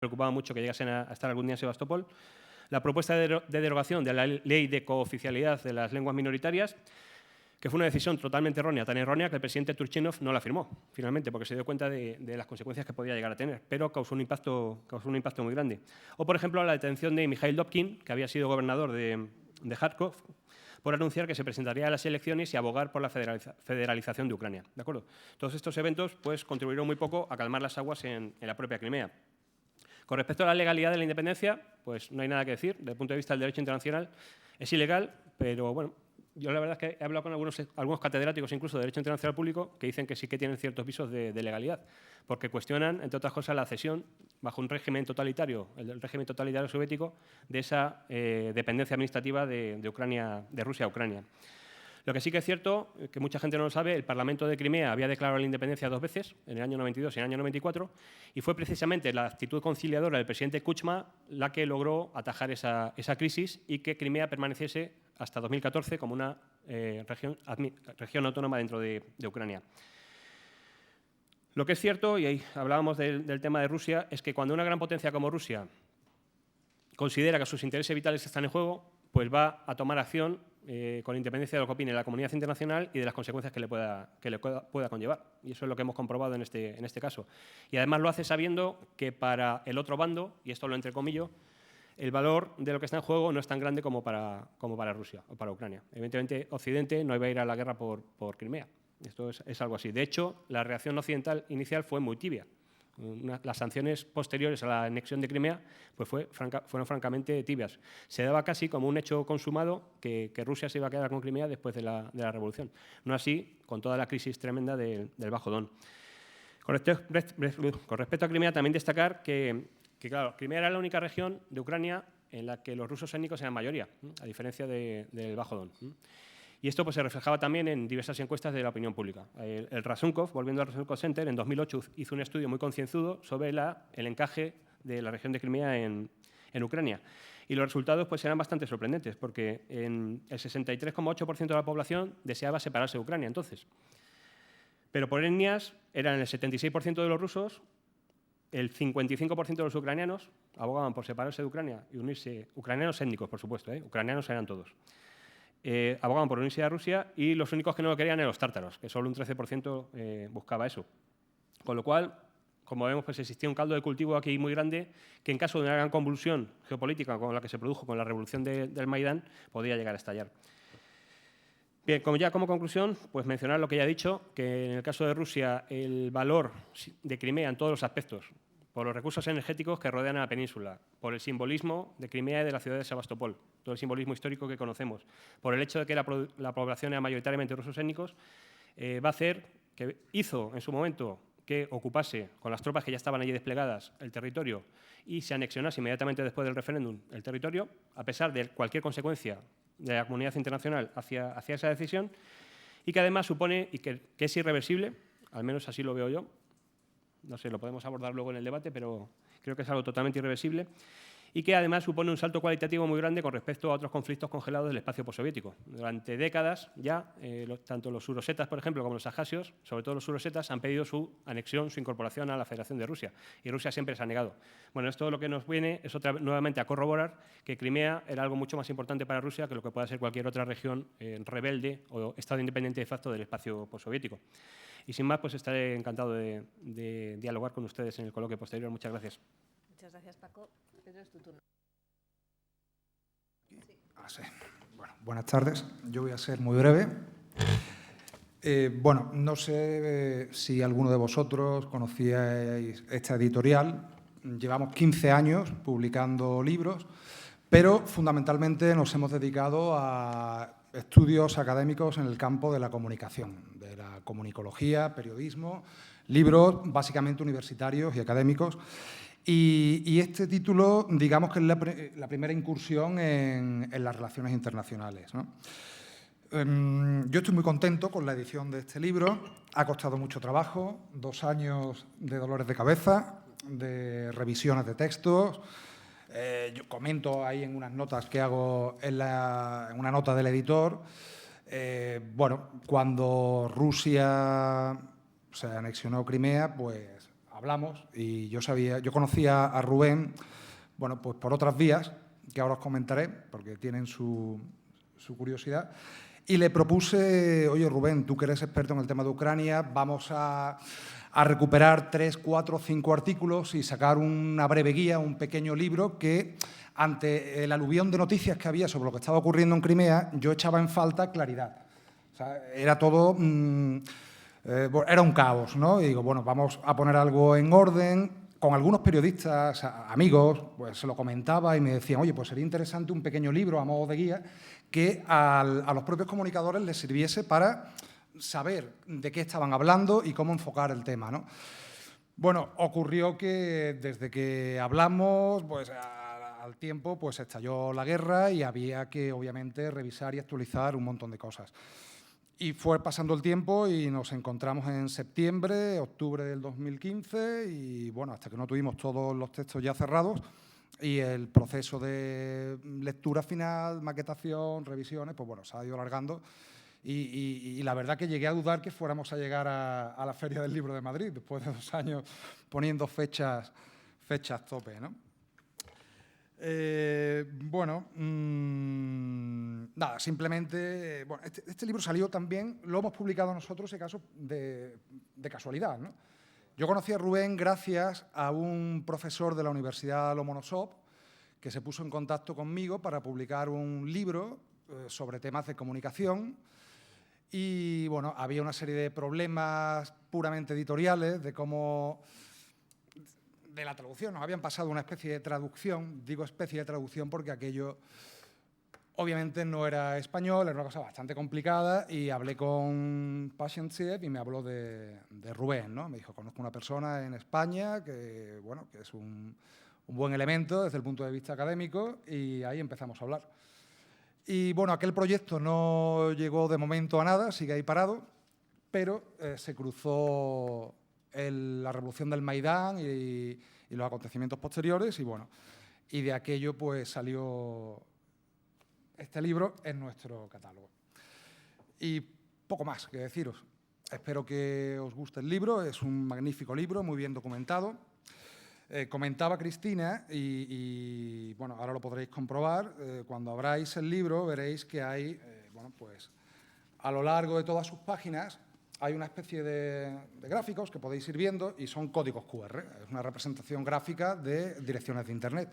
preocupaba mucho que llegasen a estar algún día en Sebastopol. La propuesta de derogación de la ley de cooficialidad de las lenguas minoritarias, que fue una decisión totalmente errónea, tan errónea que el presidente Turchinov no la firmó, finalmente, porque se dio cuenta de las consecuencias que podía llegar a tener, pero causó un impacto muy grande. O, por ejemplo, la detención de Mikhail Dobkin, que había sido gobernador de Kharkov, por anunciar que se presentaría a las elecciones y abogar por la federalización de Ucrania. ¿De acuerdo? Todos estos eventos pues, contribuyeron muy poco a calmar las aguas en la propia Crimea. Con respecto a la legalidad de la independencia, pues no hay nada que decir. Desde el punto de vista del derecho internacional es ilegal, pero bueno, yo la verdad es que he hablado con algunos catedráticos incluso de Derecho Internacional Público que dicen que sí que tienen ciertos visos de legalidad, porque cuestionan, entre otras cosas, la cesión bajo un régimen totalitario, el régimen totalitario soviético, de esa dependencia administrativa de Rusia a Ucrania. Lo que sí que es cierto, que mucha gente no lo sabe, el Parlamento de Crimea había declarado la independencia 2 veces, en el año 92 y en el año 94, y fue precisamente la actitud conciliadora del presidente Kuchma la que logró atajar esa crisis y que Crimea permaneciese hasta 2014 como una región autónoma dentro de Ucrania. Lo que es cierto, y ahí hablábamos del tema de Rusia, es que cuando una gran potencia como Rusia considera que sus intereses vitales están en juego, pues va a tomar acción con independencia de lo que opine la comunidad internacional y de las consecuencias que le pueda conllevar. Y eso es lo que hemos comprobado en este caso. Y además lo hace sabiendo que para el otro bando, y esto lo entrecomillo, el valor de lo que está en juego no es tan grande como para Rusia o para Ucrania. Evidentemente, Occidente no iba a ir a la guerra por Crimea. Esto es algo así. De hecho, la reacción occidental inicial fue muy tibia. Las sanciones posteriores a la anexión de Crimea pues fueron francamente tibias. Se daba casi como un hecho consumado que Rusia se iba a quedar con Crimea después de la revolución. No así con toda la crisis tremenda del Bajo Don. Con respecto a Crimea, también destacar que claro, Crimea era la única región de Ucrania en la que los rusos étnicos eran mayoría, a diferencia del Bajo Don. Y esto pues, se reflejaba también en diversas encuestas de la opinión pública. El Razumkov, volviendo al Razumkov Center, en 2008 hizo un estudio muy concienzudo sobre el encaje de la región de Crimea en Ucrania. Y los resultados pues, eran bastante sorprendentes, porque el 63,8% de la población deseaba separarse de Ucrania entonces. Pero por etnias eran el 76% de los rusos, el 55% de los ucranianos abogaban por separarse de Ucrania y unirse, ucranianos étnicos, por supuesto, ucranianos eran todos. Abogaban por unirse a Rusia y los únicos que no lo querían eran los tártaros, que solo un 13% buscaba eso. Con lo cual, como vemos, pues existía un caldo de cultivo aquí muy grande que en caso de una gran convulsión geopolítica como la que se produjo con la revolución del Maidán, podía llegar a estallar. Bien, como conclusión, pues mencionar lo que ya he dicho, que en el caso de Rusia el valor de Crimea en todos los aspectos, por los recursos energéticos que rodean a la península, por el simbolismo de Crimea y de la ciudad de Sebastopol, todo el simbolismo histórico que conocemos, por el hecho de que la población era mayoritariamente rusos étnicos, va a hacer que hizo en su momento que ocupase con las tropas que ya estaban allí desplegadas el territorio y se anexionase inmediatamente después del referéndum el territorio, a pesar de cualquier consecuencia de la comunidad internacional hacia esa decisión, y que además supone y que es irreversible, al menos así lo veo yo. No sé, lo podemos abordar luego en el debate, pero creo que es algo totalmente irreversible y que además supone un salto cualitativo muy grande con respecto a otros conflictos congelados del espacio postsoviético. Durante décadas ya, tanto los surosetas, por ejemplo, como los abjasios, sobre todo los surosetas, han pedido su anexión, su incorporación a la Federación de Rusia, y Rusia siempre se ha negado. Bueno, esto lo que nos viene es nuevamente a corroborar que Crimea era algo mucho más importante para Rusia que lo que pueda ser cualquier otra región rebelde o estado independiente de facto del espacio postsoviético. Y sin más, pues estaré encantado de dialogar con ustedes en el coloquio posterior. Muchas gracias. Muchas gracias, Paco. Pedro, es tu turno. Sí. Bueno, buenas tardes. Yo voy a ser muy breve. Bueno, no sé si alguno de vosotros conocíais esta editorial. Llevamos 15 años publicando libros, pero fundamentalmente nos hemos dedicado a estudios académicos en el campo de la comunicación, de la comunicología, periodismo, libros básicamente universitarios y académicos. Y este título, digamos que es la primera incursión en las relaciones internacionales, ¿no? Yo estoy muy contento con la edición de este libro. Ha costado mucho trabajo, 2 años de dolores de cabeza, de revisiones de textos. Yo comento ahí en unas notas que hago en una nota del editor. Bueno, cuando Rusia se anexionó Crimea, pues hablamos y yo conocía a Rubén, bueno, pues por otras vías, que ahora os comentaré, porque tienen su curiosidad. Y le propuse, oye, Rubén, tú que eres experto en el tema de Ucrania, vamos a recuperar 3, 4, 5 artículos y sacar una breve guía, un pequeño libro que, ante el aluvión de noticias que había sobre lo que estaba ocurriendo en Crimea, yo echaba en falta claridad. O sea, era todo... era un caos, ¿no? Y digo, bueno, vamos a poner algo en orden. Con algunos periodistas, amigos, pues se lo comentaba y me decían, oye, pues sería interesante un pequeño libro a modo de guía que a los propios comunicadores les sirviese para saber de qué estaban hablando y cómo enfocar el tema, ¿no? Bueno, ocurrió que desde que hablamos, pues al tiempo pues estalló la guerra y había que, obviamente, revisar y actualizar un montón de cosas. Y fue pasando el tiempo y nos encontramos en septiembre, octubre del 2015 y, bueno, hasta que no tuvimos todos los textos ya cerrados y el proceso de lectura final, maquetación, revisiones, pues, bueno, se ha ido alargando y la verdad que llegué a dudar que fuéramos a llegar a la Feria del Libro de Madrid después de 2 años poniendo fechas tope, ¿no? Bueno, nada, simplemente... Bueno, este libro salió también, lo hemos publicado nosotros, en caso de casualidad, ¿no? Yo conocí a Rubén gracias a un profesor de la Universidad Lomonosov que se puso en contacto conmigo para publicar un libro sobre temas de comunicación y, bueno, había una serie de problemas puramente editoriales de cómo... de la traducción, nos habían pasado una especie de traducción, digo especie de traducción porque aquello obviamente no era español, era una cosa bastante complicada y hablé con Pashensiev y me habló de Rubén, ¿no? Me dijo, conozco una persona en España que, bueno, que es un buen elemento desde el punto de vista académico y ahí empezamos a hablar. Y, bueno, aquel proyecto no llegó de momento a nada, sigue ahí parado, pero se cruzó la revolución del Maidán y los acontecimientos posteriores y, bueno, y de aquello pues salió este libro en nuestro catálogo. Y poco más que deciros. Espero que os guste el libro, es un magnífico libro, muy bien documentado. Comentaba Cristina, y bueno, ahora lo podréis comprobar, cuando abráis el libro veréis que hay, bueno, pues a lo largo de todas sus páginas hay una especie de gráficos que podéis ir viendo y son códigos QR, es una representación gráfica de direcciones de Internet.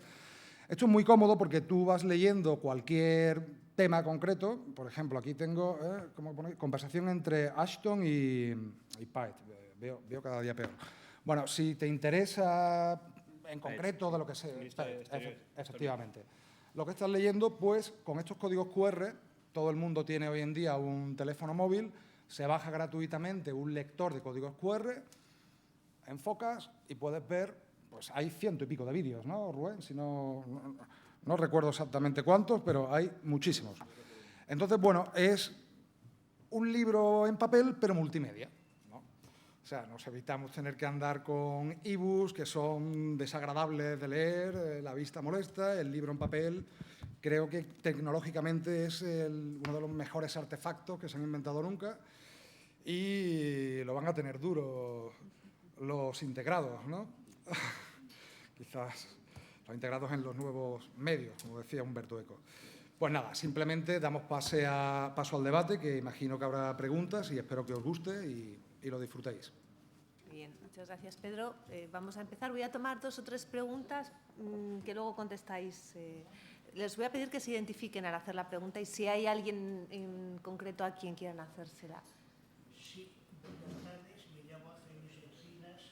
Esto es muy cómodo porque tú vas leyendo cualquier tema concreto, por ejemplo, aquí tengo conversación entre Ashton y Pate, veo cada día peor. Bueno, si te interesa en concreto de lo que sea, efectivamente, lo que estás leyendo, pues con estos códigos QR, todo el mundo tiene hoy en día un teléfono móvil, se baja gratuitamente un lector de códigos QR, enfocas y puedes ver, pues hay 100 y pico de vídeos, ¿no, Rubén? Si no recuerdo exactamente cuántos, pero hay muchísimos. Entonces, bueno, es un libro en papel, pero multimedia, ¿no? O sea, nos evitamos tener que andar con ebooks que son desagradables de leer, la vista molesta, el libro en papel. Creo que tecnológicamente es uno de los mejores artefactos que se han inventado nunca y lo van a tener duro los integrados, ¿no? Quizás los integrados en los nuevos medios, como decía Humberto Eco. Pues nada, simplemente damos paso al debate, que imagino que habrá preguntas y espero que os guste y lo disfrutéis. Bien, muchas gracias, Pedro. Vamos a empezar. Voy a tomar 2 o 3 preguntas que luego contestáis. Les voy a pedir que se identifiquen al hacer la pregunta y si hay alguien en concreto a quien quieran hacérsela. Sí, buenas tardes. Me llamo Ángel Luis Encinas.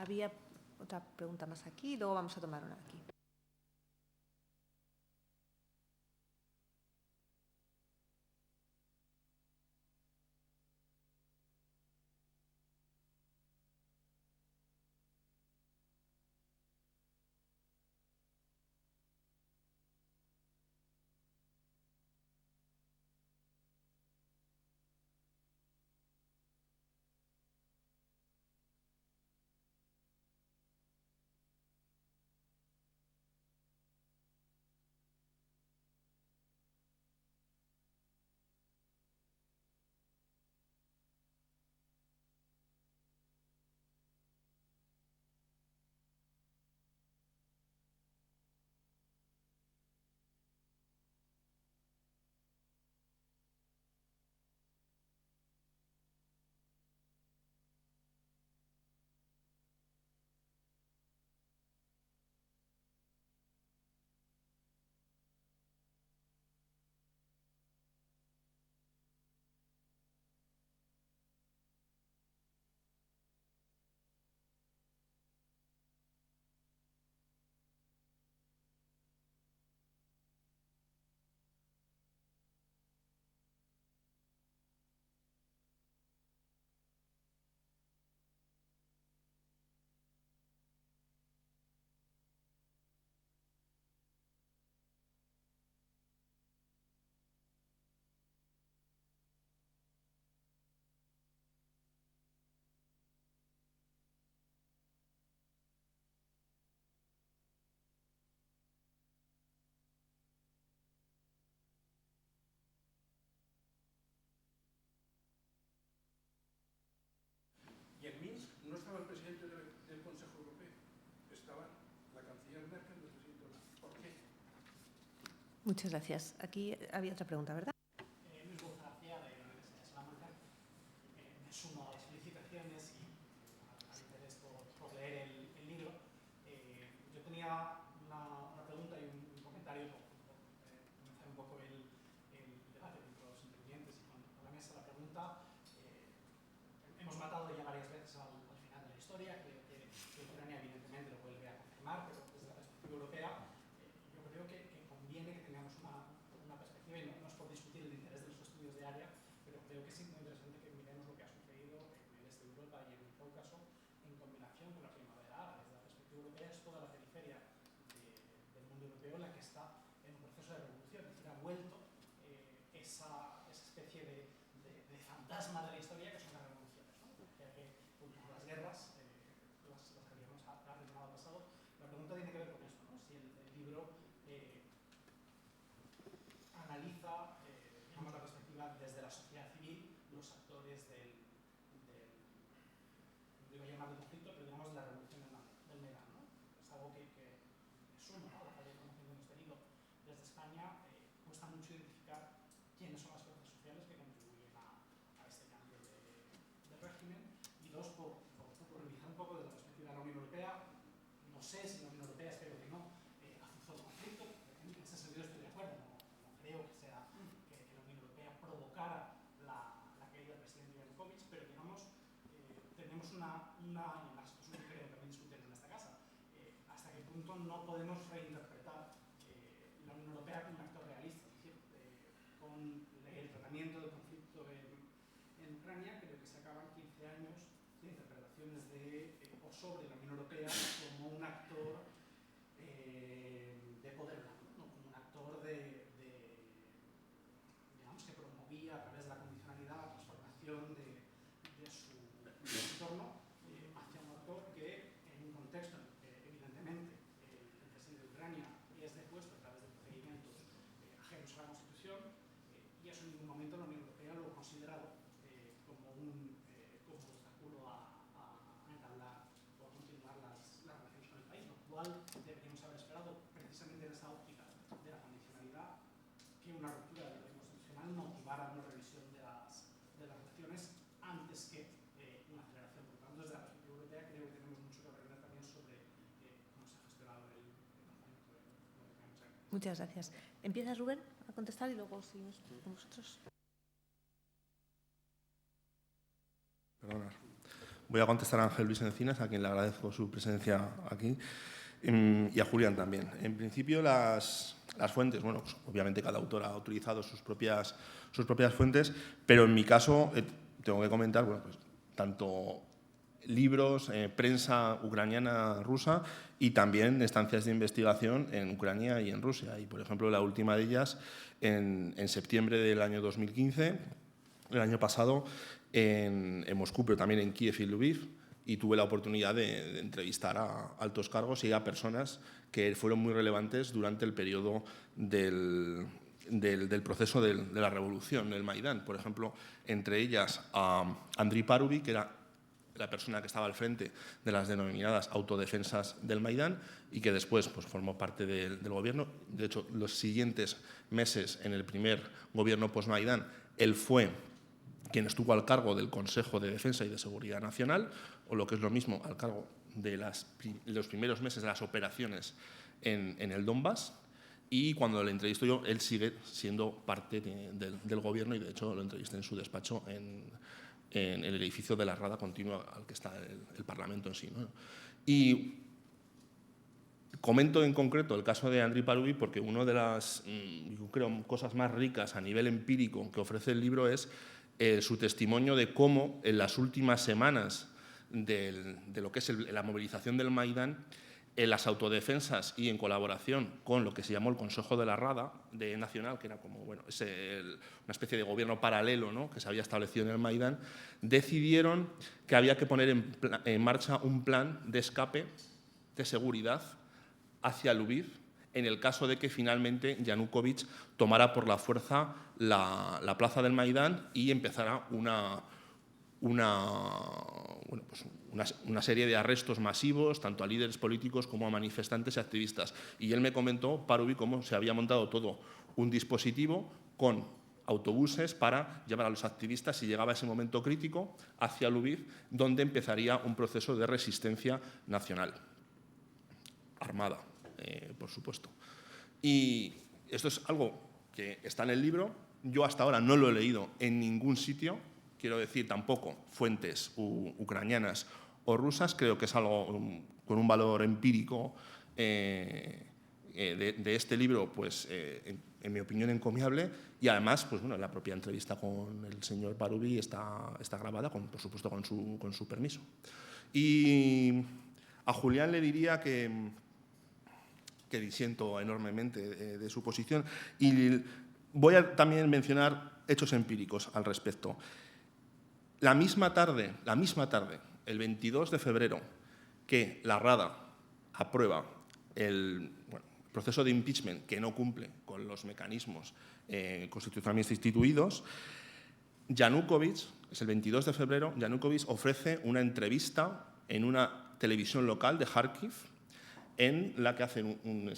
Había otra pregunta más aquí y luego vamos a tomar una aquí. Y en Minsk no estaba el presidente del Consejo Europeo, estaba la canciller Merkel del presidente Hollande. ¿Por qué? Muchas gracias. Aquí había otra pregunta, ¿verdad? Luis García, de la Universidad de Salamanca. Me sumo a las felicitaciones y al interés por leer el libro. Yo tenía una pregunta y un comentario por comenzar un poco el debate entre los intervinientes y con la mesa. La pregunta, hemos matado ya varias veces al final de la historia, creo que Ucrania evidentemente lo vuelve a confirmar, pero desde la perspectiva europea yo creo que conviene que tengamos una perspectiva, y no es por discutir el interés de los estudios de área, pero creo que es muy interesante que miremos lo que ha sucedido en el este de Europa y en el Cáucaso en combinación con la primavera árabe. Desde la perspectiva europea es toda la periferia del mundo europeo la que está en un proceso de revolución, es decir, ha vuelto esa especie de fantasma de la historia que son las revoluciones, ¿no? Que las guerras las habíamos arreglado al pasado. La pregunta tiene que ver con esto, ¿no? Si el libro analiza digamos, la perspectiva desde la sociedad civil, los actores no iba a llamar de conflicto, pero digamos de la revolución del Maidán, ¿no? Es algo que suma, ¿no? A la falta de información que hemos tenido desde España. Cuesta mucho identificar quiénes son las fuerzas sociales que contribuyen a este cambio de régimen. Y dos, por revisar un poco desde la perspectiva de la Unión Europea, no sé si la Unión Europea, espero que no, azuzó el conflicto. En ese sentido estoy de acuerdo, no creo que sea que la Unión Europea provocara la caída del presidente Yanukovych, pero digamos, tenemos y además esto es un criterio que también discutimos en esta casa, hasta qué punto no podemos reinterpretar la Unión Europea como un actor realista, es decir, con el tratamiento del conflicto en Ucrania, creo que se acaban 15 años de interpretaciones o sobre la Unión Europea como un actor de poder blando, ¿no? Como un actor digamos, que promovía a través de la condicionalidad la transformación de su entorno hacia un actor que, en un contexto en el que evidentemente el presidente de Ucrania es depuesto a través de procedimientos ajenos a la Constitución, y eso en ningún momento la Unión Europea lo ha considerado como un obstáculo a entablar o a continuar las relaciones con el país, lo cual deberíamos haber esperado precisamente en esa óptica de la condicionalidad que una ruptura del orden constitucional motivara una revisión de las relaciones antes que una aceleración. Por tanto, desde la perspectiva europea creo que tenemos mucho que aprender también sobre cómo se ha gestionado el conflicto de Ucrania. Muchas gracias. Empieza Rubén a contestar y luego seguimos con vosotros. Perdona. Voy a contestar a Ángel Luis Encinas, a quien le agradezco su presencia aquí, y a Julián también. En principio, las fuentes, bueno, pues obviamente cada autor ha utilizado sus propias fuentes, pero en mi caso tengo que comentar, bueno, pues tanto libros, prensa ucraniana, rusa, y también estancias de investigación en Ucrania y en Rusia. Y, por ejemplo, la última de ellas, en septiembre del año 2015, el año pasado, en Moscú, pero también en Kiev y Lviv, y tuve la oportunidad de entrevistar a altos cargos y a personas que fueron muy relevantes durante el periodo del proceso de la revolución, del Maidán. Por ejemplo, entre ellas a Andriy Parubi, que era la persona que estaba al frente de las denominadas autodefensas del Maidán y que después pues, formó parte del gobierno. De hecho, los siguientes meses, en el primer gobierno post-Maidán, él fue quien estuvo al cargo del Consejo de Defensa y de Seguridad Nacional, o lo que es lo mismo, al cargo de los primeros meses de las operaciones en el Donbass. Y cuando le entrevisto yo, él sigue siendo parte del gobierno y, de hecho, lo entrevisté en su despacho en el edificio de la Rada Continua al que está el Parlamento en sí, ¿no? Y comento en concreto el caso de Andriy Parubi porque una de las, yo creo, cosas más ricas a nivel empírico que ofrece el libro es su testimonio de cómo en las últimas semanas de lo que es la movilización del Maidán, en las autodefensas y en colaboración con lo que se llamó el Consejo de la Rada Nacional, que era como una especie de gobierno paralelo, ¿no?, que se había establecido en el Maidán, decidieron que había que poner en marcha un plan de escape de seguridad hacia Lviv en el caso de que finalmente Yanukovych tomara por la fuerza la plaza del Maidán y empezara una serie de arrestos masivos, tanto a líderes políticos como a manifestantes y activistas. Y él me comentó, Parubi, cómo se había montado todo un dispositivo con autobuses para llevar a los activistas, si llegaba ese momento crítico, hacia Lviv, donde empezaría un proceso de resistencia nacional, armada, por supuesto. Y esto es algo que está en el libro. Yo hasta ahora no lo he leído en ningún sitio. Quiero decir, tampoco fuentes ucranianas o rusas. Creo que es algo con un valor empírico de este libro, pues, en mi opinión, encomiable. Y además, pues, bueno, la propia entrevista con el señor Parubi está grabada, por supuesto, con su permiso. Y a Julián le diría que disiento enormemente de su posición. Y voy a también mencionar hechos empíricos al respecto. La misma tarde, el 22 de febrero, que la Rada aprueba el proceso de impeachment que no cumple con los mecanismos constitucionalmente instituidos, Yanukovych, es el 22 de febrero, Yanukovych ofrece una entrevista en una televisión local de Kharkiv en la que hacen un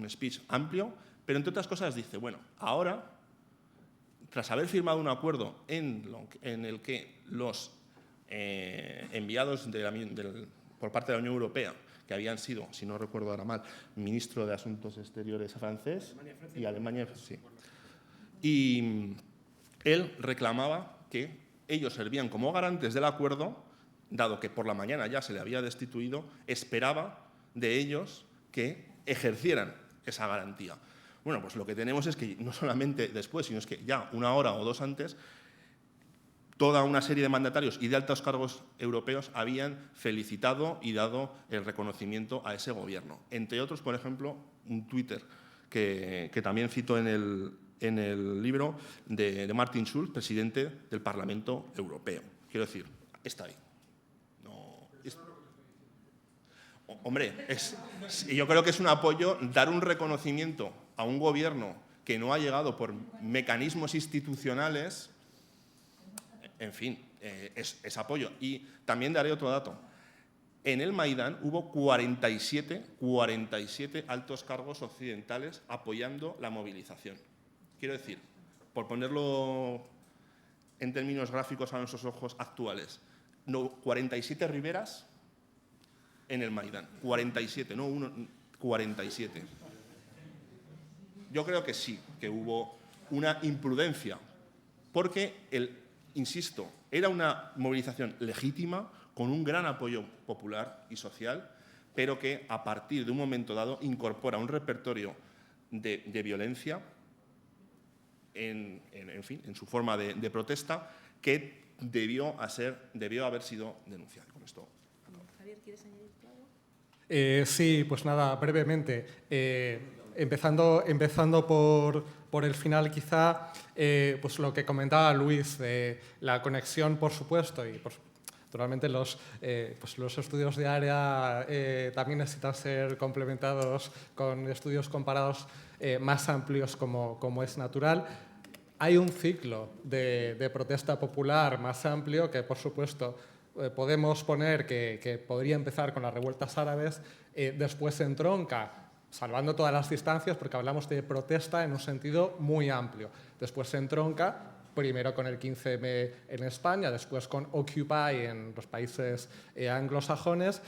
speech amplio, pero entre otras cosas dice, bueno, ahora, tras haber firmado un acuerdo en el que los enviados por parte de la Unión Europea, que habían sido, si no recuerdo ahora mal, ministro de Asuntos Exteriores francés y Alemania, sí. Y él reclamaba que ellos servían como garantes del acuerdo, dado que por la mañana ya se le había destituido, esperaba de ellos que ejercieran esa garantía. Bueno, pues lo que tenemos es que no solamente después, sino es que ya una hora o dos antes, toda una serie de mandatarios y de altos cargos europeos habían felicitado y dado el reconocimiento a ese gobierno. Entre otros, por ejemplo, un Twitter que también cito en el libro de Martin Schulz, presidente del Parlamento Europeo. Quiero decir, está ahí. Hombre, yo creo que es un apoyo dar un reconocimiento a un gobierno que no ha llegado por mecanismos institucionales. En fin, es apoyo. Y también daré otro dato. En el Maidán hubo 47 altos cargos occidentales apoyando la movilización. Quiero decir, por ponerlo en términos gráficos a nuestros ojos actuales, 47 riberas en el Maidán. 47, no uno, 47. Yo creo que sí, que hubo una imprudencia, porque insisto, era una movilización legítima, con un gran apoyo popular y social, pero que a partir de un momento dado incorpora un repertorio de violencia en su forma de protesta que debió haber sido denunciado. Con esto. Javier, ¿quieres añadir algo? Sí, pues nada, brevemente. Empezando por el final, quizá, pues lo que comentaba Luis, de la conexión, por supuesto, y naturalmente los estudios de área también necesitan ser complementados con estudios comparados más amplios como es natural. Hay un ciclo de protesta popular más amplio que, por supuesto, podemos poner que podría empezar con las revueltas árabes, después se entronca, salvando todas las distancias, porque hablamos de protesta en un sentido muy amplio. Después se entronca, primero con el 15M en España, después con Occupy en los países anglosajones,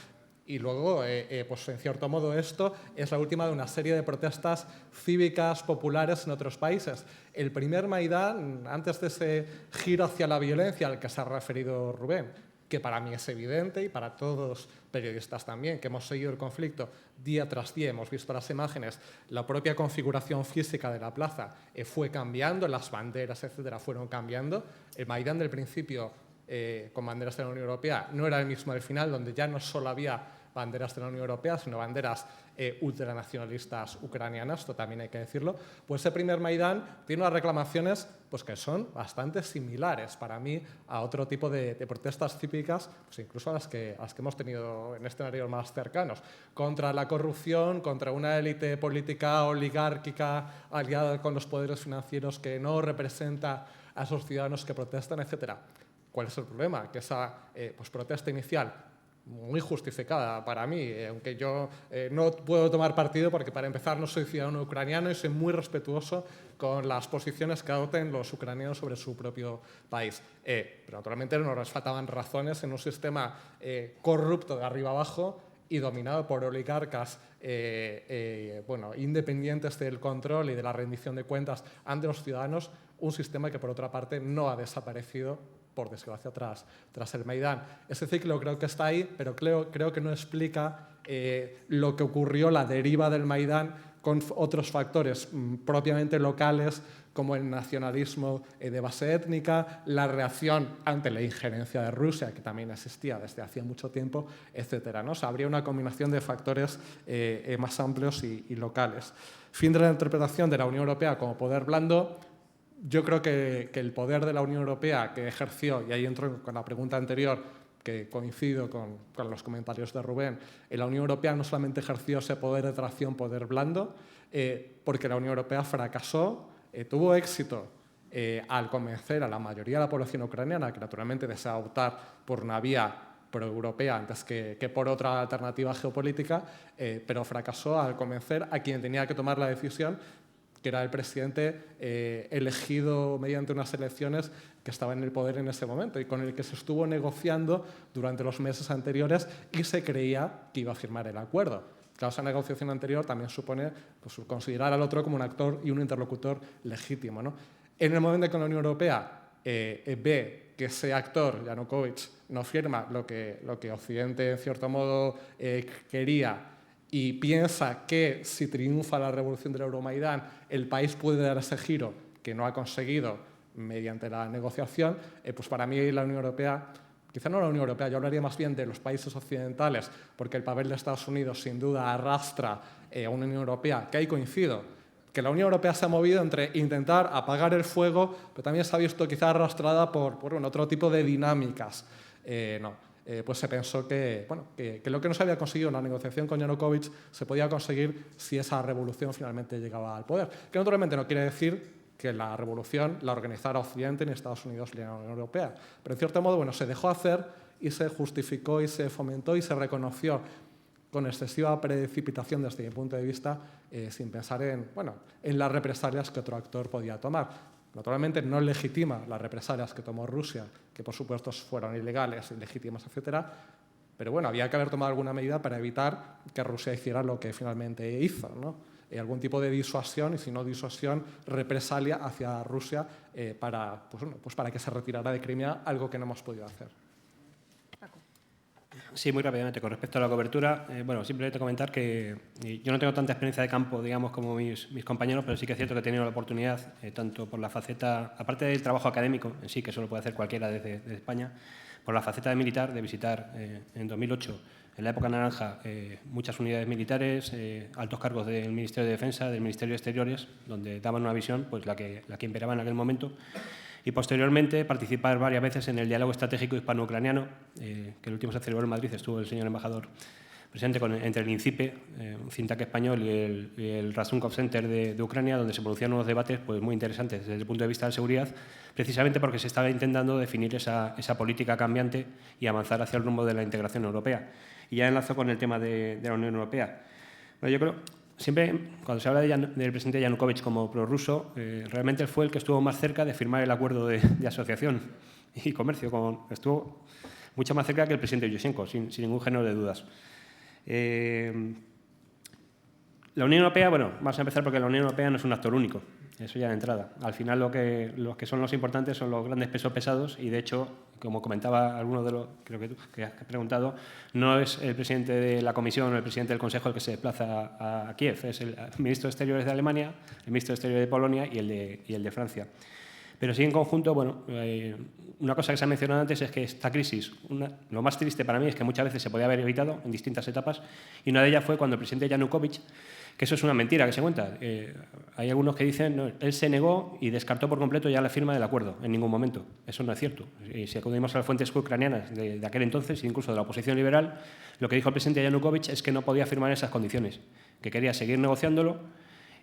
y luego, pues en cierto modo, esto es la última de una serie de protestas cívicas populares en otros países. El primer Maidán, antes de ese giro hacia la violencia al que se ha referido Rubén, que para mí es evidente y para todos los periodistas también, que hemos seguido el conflicto día tras día, hemos visto las imágenes, la propia configuración física de la plaza fue cambiando, las banderas, etcétera, fueron cambiando. El Maidán del principio, con banderas de la Unión Europea, no era el mismo del final, donde ya no solo había banderas de la Unión Europea, sino banderas ultranacionalistas ucranianas, esto también hay que decirlo. Pues ese primer Maidán tiene unas reclamaciones pues, que son bastante similares para mí a otro tipo de protestas típicas, pues incluso a las que hemos tenido en escenarios más cercanos, contra la corrupción, contra una élite política oligárquica aliada con los poderes financieros que no representa a esos ciudadanos que protestan, etc. ¿Cuál es el problema? Que esa pues, protesta inicial, muy justificada para mí, aunque yo no puedo tomar partido porque, para empezar, no soy ciudadano ucraniano y soy muy respetuoso con las posiciones que adopten los ucranianos sobre su propio país. Pero, naturalmente, no nos faltaban razones en un sistema corrupto de arriba abajo y dominado por oligarcas independientes del control y de la rendición de cuentas ante los ciudadanos, un sistema que, por otra parte, no ha desaparecido, por desgracia, tras el Maidán. Ese ciclo creo que está ahí, pero creo que no explica lo que ocurrió, la deriva del Maidán, con otros factores propiamente locales, como el nacionalismo de base étnica, la reacción ante la injerencia de Rusia, que también existía desde hacía mucho tiempo, etc., ¿no? O sea, habría una combinación de factores más amplios y locales. Fin de la interpretación de la Unión Europea como poder blando. Yo creo que el poder de la Unión Europea que ejerció, y ahí entro con la pregunta anterior, que coincido con los comentarios de Rubén, la Unión Europea no solamente ejerció ese poder de tracción, poder blando, porque la Unión Europea fracasó, tuvo éxito al convencer a la mayoría de la población ucraniana, que naturalmente desea optar por una vía proeuropea antes que por otra alternativa geopolítica, pero fracasó al convencer a quien tenía que tomar la decisión, que era el presidente elegido mediante unas elecciones que estaba en el poder en ese momento y con el que se estuvo negociando durante los meses anteriores y se creía que iba a firmar el acuerdo. Claro, esa negociación anterior también supone pues, considerar al otro como un actor y un interlocutor legítimo, ¿no? En el momento en que la Unión Europea ve que ese actor, Yanukovych, no firma lo que Occidente, en cierto modo, quería, y piensa que si triunfa la revolución del Euromaidán, el país puede dar ese giro que no ha conseguido mediante la negociación, pues para mí la Unión Europea, quizá no la Unión Europea, yo hablaría más bien de los países occidentales, porque el papel de Estados Unidos sin duda arrastra a una Unión Europea, que ahí coincido, que la Unión Europea se ha movido entre intentar apagar el fuego, pero también se ha visto quizá arrastrada por otro tipo de dinámicas. Pues se pensó que lo que no se había conseguido en la negociación con Yanukovych se podía conseguir si esa revolución finalmente llegaba al poder. Que naturalmente no quiere decir que la revolución la organizara Occidente ni Estados Unidos ni la Unión Europea. Pero en cierto modo se dejó hacer y se justificó y se fomentó y se reconoció con excesiva precipitación desde mi punto de vista, sin pensar en las represalias que otro actor podía tomar. Naturalmente no legitima las represalias que tomó Rusia, que por supuesto fueron ilegales, ilegítimas, etc. Pero había que haber tomado alguna medida para evitar que Rusia hiciera lo que finalmente hizo, ¿no? Algún tipo de disuasión, y si no disuasión, represalia hacia Rusia para que se retirara de Crimea, algo que no hemos podido hacer. Sí, muy rápidamente. Con respecto a la cobertura, bueno, simplemente comentar que yo no tengo tanta experiencia de campo, digamos, como mis compañeros, pero sí que es cierto que he tenido la oportunidad, tanto por la faceta, aparte del trabajo académico en sí, que eso lo puede hacer cualquiera desde España, por la faceta de militar, de visitar en 2008, en la época naranja, muchas unidades militares, altos cargos del Ministerio de Defensa, del Ministerio de Exteriores, donde daban una visión, pues la que imperaba en aquel momento. Y posteriormente participar varias veces en el diálogo estratégico hispano-ucraniano, que el último se celebró en Madrid, estuvo el señor embajador presente entre el INCIPE, un think tank español, y el Razumkov Center de Ucrania, donde se producían unos debates pues, muy interesantes desde el punto de vista de seguridad, precisamente porque se estaba intentando definir esa política cambiante y avanzar hacia el rumbo de la integración europea. Y ya enlazo con el tema de la Unión Europea. Bueno, yo creo, siempre cuando se habla del presidente Yanukovych como prorruso, realmente él fue el que estuvo más cerca de firmar el acuerdo de asociación y comercio. Estuvo mucho más cerca que el presidente Yushchenko, sin ningún género de dudas. La Unión Europea, bueno, vamos a empezar porque la Unión Europea no es un actor único, eso ya de entrada. Al final los que son los importantes son los grandes pesos pesados y, de hecho, como comentaba alguno de los, creo que tú, que has preguntado, no es el presidente de la Comisión o el presidente del Consejo el que se desplaza a Kiev, es el ministro de Exteriores de Alemania, el ministro de Exteriores de Polonia y el de Francia. Pero sí, en conjunto, bueno, una cosa que se ha mencionado antes es que esta crisis, lo más triste para mí es que muchas veces se podía haber evitado en distintas etapas, y una de ellas fue cuando el presidente Yanukovych, que eso es una mentira que se cuenta. Hay algunos que dicen, no, él se negó y descartó por completo ya la firma del acuerdo, en ningún momento. Eso no es cierto. Y si acudimos a las fuentes ucranianas de aquel entonces, incluso de la oposición liberal, lo que dijo el presidente Yanukovych es que no podía firmar esas condiciones, que quería seguir negociándolo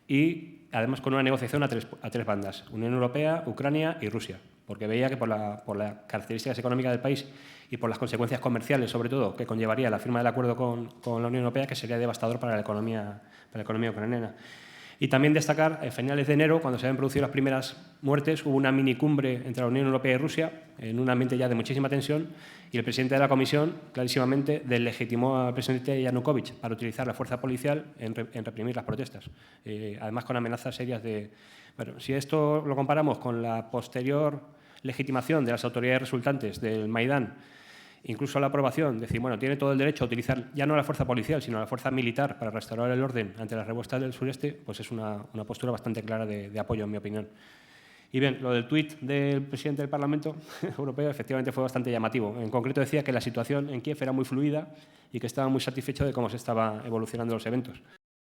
y, además, con una negociación a tres bandas, Unión Europea, Ucrania y Rusia, porque veía que por las características económicas del país y por las consecuencias comerciales, sobre todo, que conllevaría la firma del acuerdo con la Unión Europea, que sería devastador para la economía ucraniana. Y también destacar, a finales de enero, cuando se habían producido las primeras muertes, hubo una minicumbre entre la Unión Europea y Rusia, en un ambiente ya de muchísima tensión, y el presidente de la Comisión, clarísimamente, deslegitimó al presidente Yanukovych para utilizar la fuerza policial en reprimir las protestas, además con amenazas serias de... Bueno, si esto lo comparamos con la posterior legitimación de las autoridades resultantes del Maidán, incluso la aprobación, decir, bueno, tiene todo el derecho a utilizar ya no la fuerza policial, sino la fuerza militar para restaurar el orden ante las revueltas del sureste, pues es una postura bastante clara de apoyo, en mi opinión. Y bien, lo del tuit del presidente del Parlamento Europeo efectivamente fue bastante llamativo. En concreto decía que la situación en Kiev era muy fluida y que estaba muy satisfecho de cómo se estaban evolucionando los eventos.